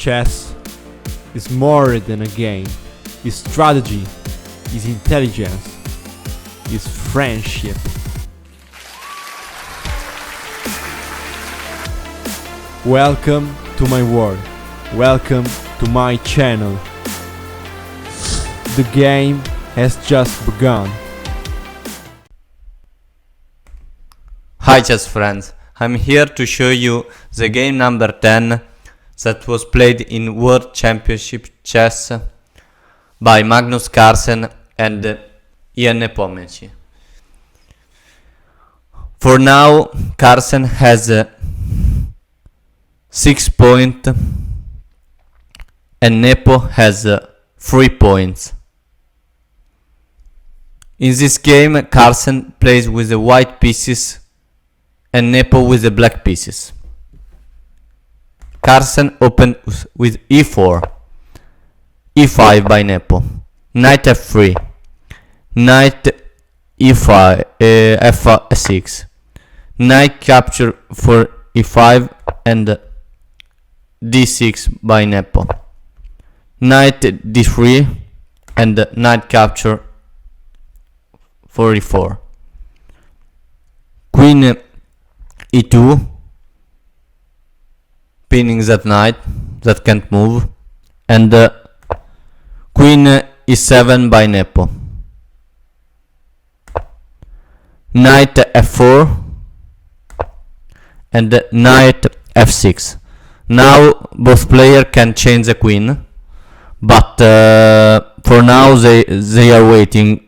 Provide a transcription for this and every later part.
Chess is more than a game. It's strategy, it's intelligence, it's friendship. Welcome to my world. Welcome to my channel. The game has just begun. Hi chess friends, I'm here to show you the game number 10 that was played in World Championship Chess by Magnus Carlsen and Ian Nepomniachtchi. For now, Carlsen has 6 points and Nepo has 3 points. In this game, Carlsen plays with the white pieces and Nepo with the black pieces. Carlsen opened with e4, e5 by Nepo, knight f3, knight e5, f6, knight capture for e5 and d6 by Nepo, knight d3 and knight capture for e4, queen e2, pinning that knight that can't move, and queen e7 by Nepo, knight f4 and knight f6. Now both players can change the queen, but for now they are waiting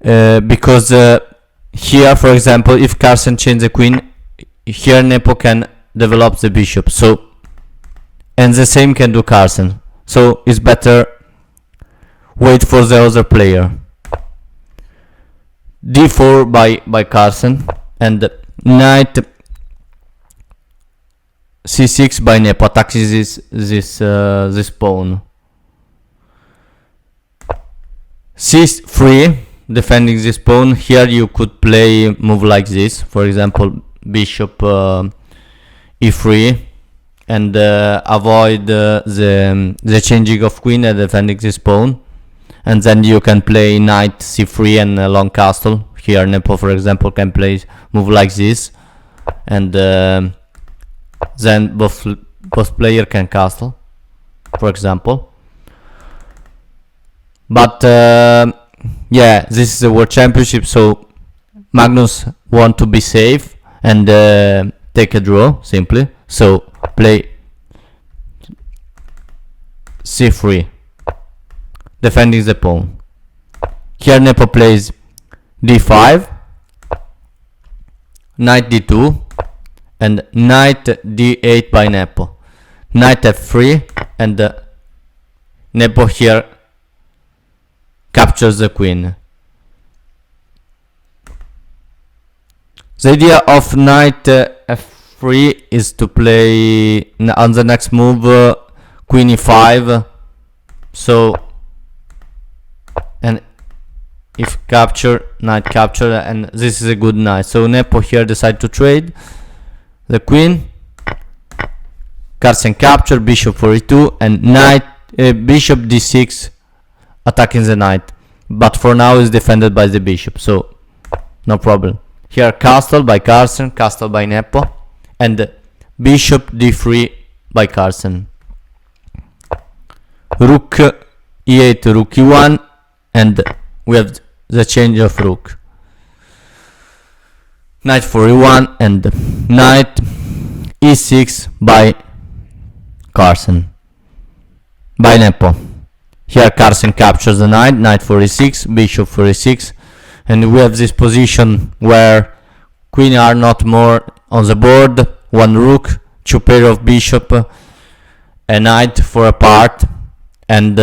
because here, for example, if Carlsen changes the queen, here Nepo can develop the bishop, so, and the same can do Carlsen, so it's better wait for the other player. d4 by Carlsen and knight c6 by Nepo, attacking this pawn. c3, defending this pawn. Here you could play move like this, for example bishop e3 and avoid the changing of queen and defending this pawn, and then you can play knight c3 and a long castle. Here Nepo, for example, can play move like this, and then both player can castle, for example. But yeah, this is the World Championship, so Magnus want to be safe and take a draw simply, so play c3, defending the pawn. Here Nepo plays d5, knight d2 and knight d8 by Nepo, knight f3 and Nepo here captures the queen. The idea of knight f3 is to play on the next move queen e5, so, and if capture, knight capture, and this is a good knight, so Nepo here decide to trade the queen. Carlsen capture, bishop for e2 and knight bishop d6 attacking the knight, but for now is defended by the bishop, so no problem. Here castle by Carlsen, castle by Nepo, and bishop d3 by Carlsen. Rook e8, rook e1, and we have the change of rook. Knight for e1 and knight e6 by Carlsen, by Nepo. Here Carlsen captures the knight, knight for e6, bishop for e6, and we have this position where queen are not more on the board, one rook, two pair of bishop, a knight for a part, and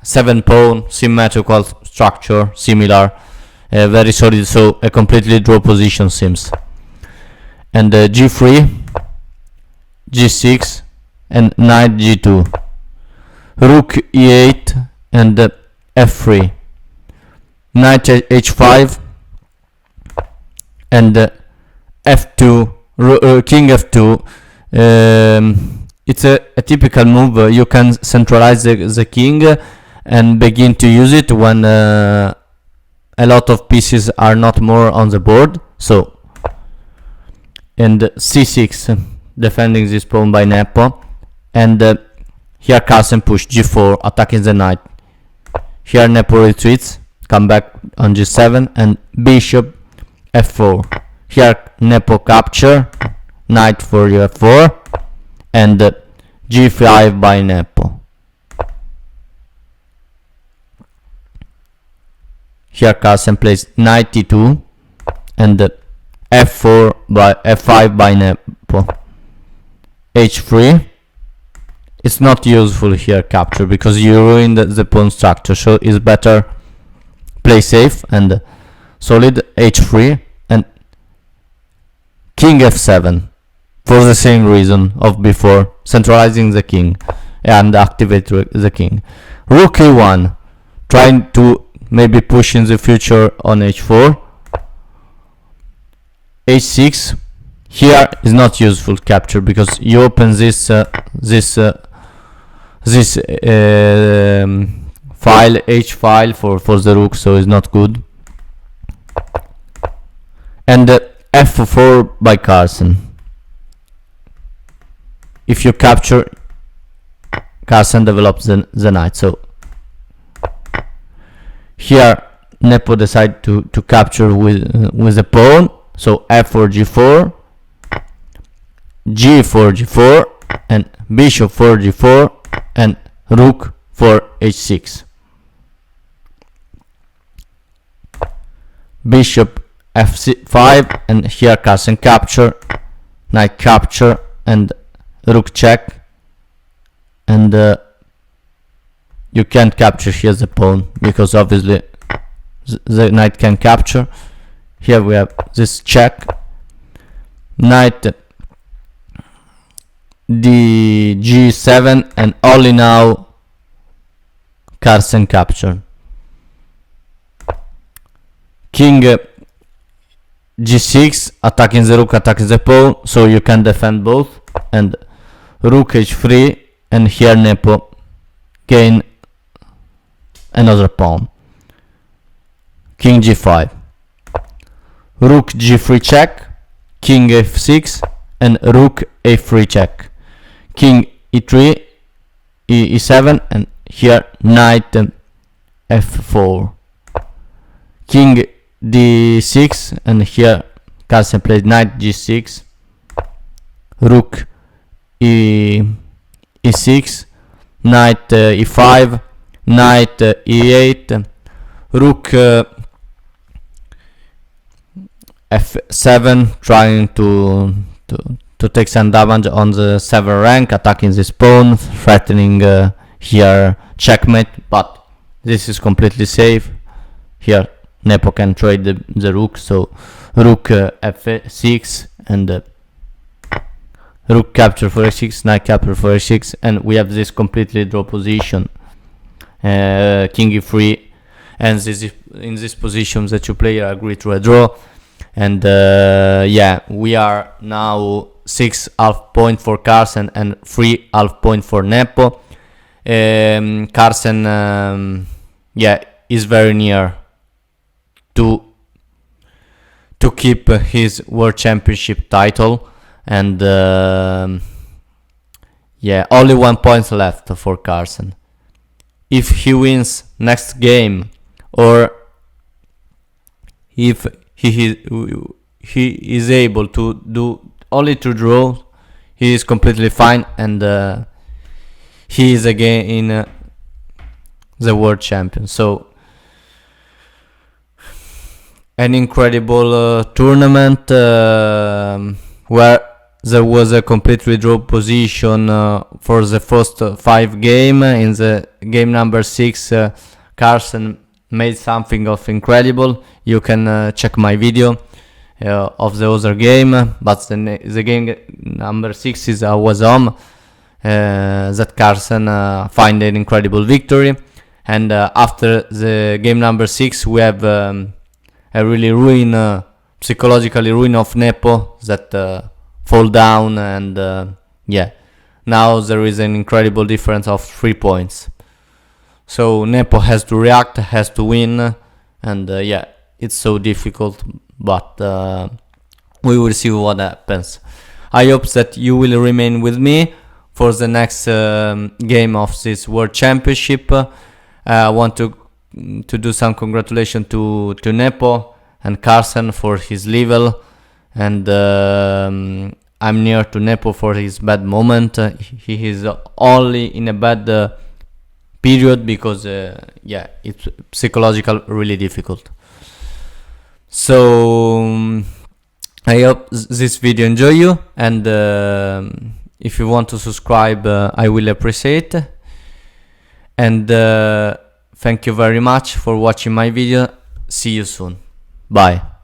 7 pawn, symmetrical structure, similar, very solid, so a completely draw position seems. And g3, g6 and knight g2, rook e8 and f3, knight h5 and f2, king f2, it's a typical move. You can centralize the king and begin to use it when a lot of pieces are not more on the board. So, and c6, defending this pawn by Nepo, and here Carlsen push g4, attacking the knight. Here Nepo retreats, come back on g7, and bishop f4. Here Nepo capture, knight for f4, and g5 by Nepo. Here Carlsen plays knight e2, and f4 by f5 by Nepo. h3. It's not useful here capture because you ruin the pawn structure, so it's better play safe and solid. h3 and king f7 for the same reason of before, centralizing the king and activate the king. Rook a1, trying to maybe push in the future on h4. h6, here is not useful capture because you open this file, h file for the rook, so it's not good. And f4 by Carlsen. If you capture, Carlsen develops the knight. So here Nepo decide to capture with a pawn. So f4 g4, g4 g4, and bishop for g4, and rook for h6. Bishop f5, and here Carlsen capture, knight capture, and rook check, and you can't capture here the pawn because obviously the knight can capture. Here we have this check, knight g7, and only now Carlsen capture. King g6, attacking the rook, attacking the pawn, so you can defend both, and rook h3, and here Nepo gain another pawn. King g5, rook g3 check, king f6, and rook a3 check, king e3, e7, and here knight f4, king d6, and here Carlsen plays knight g6, rook e6, knight e5, knight e8, rook f7, trying to take some damage on the 7th rank, attacking this pawn, threatening here checkmate, but this is completely safe. Here Nepo can trade the rook, so rook f6, and rook capture for h6, knight capture for h6, and we have this completely draw position. King e3, and in this position the two players agree to a draw, and yeah, we are now 6 half point for Carlsen and 3 half point for Nepo. Carlsen yeah, is very near to keep his World Championship title, and yeah, only 1 point left for Carlsen. If he wins next game, or if he is able to do only 2 draws, he is completely fine, and he is again in the world champion. So an incredible tournament where there was a completely draw position for the first 5 games. In the game number 6, Carlsen made something of incredible. You can check my video of the other game, but the game number 6 is was home, that Carlsen find an incredible victory. And after the game number 6, we have a really psychologically ruin of Nepo, that fall down, and yeah, Now there is an incredible difference of 3 points. So Nepo has to react, has to win, and yeah, it's so difficult, but we will see what happens. I hope that you will remain with me for the next game of this World Championship. I want to do some congratulations to Nepo and Carlsen for his level, and I'm near to Nepo for his bad moment. He is only in a bad period because yeah, it's psychological really difficult. So I hope this video enjoy you, and if you want to subscribe, I will appreciate. And thank you very much for watching my video. See you soon. Bye.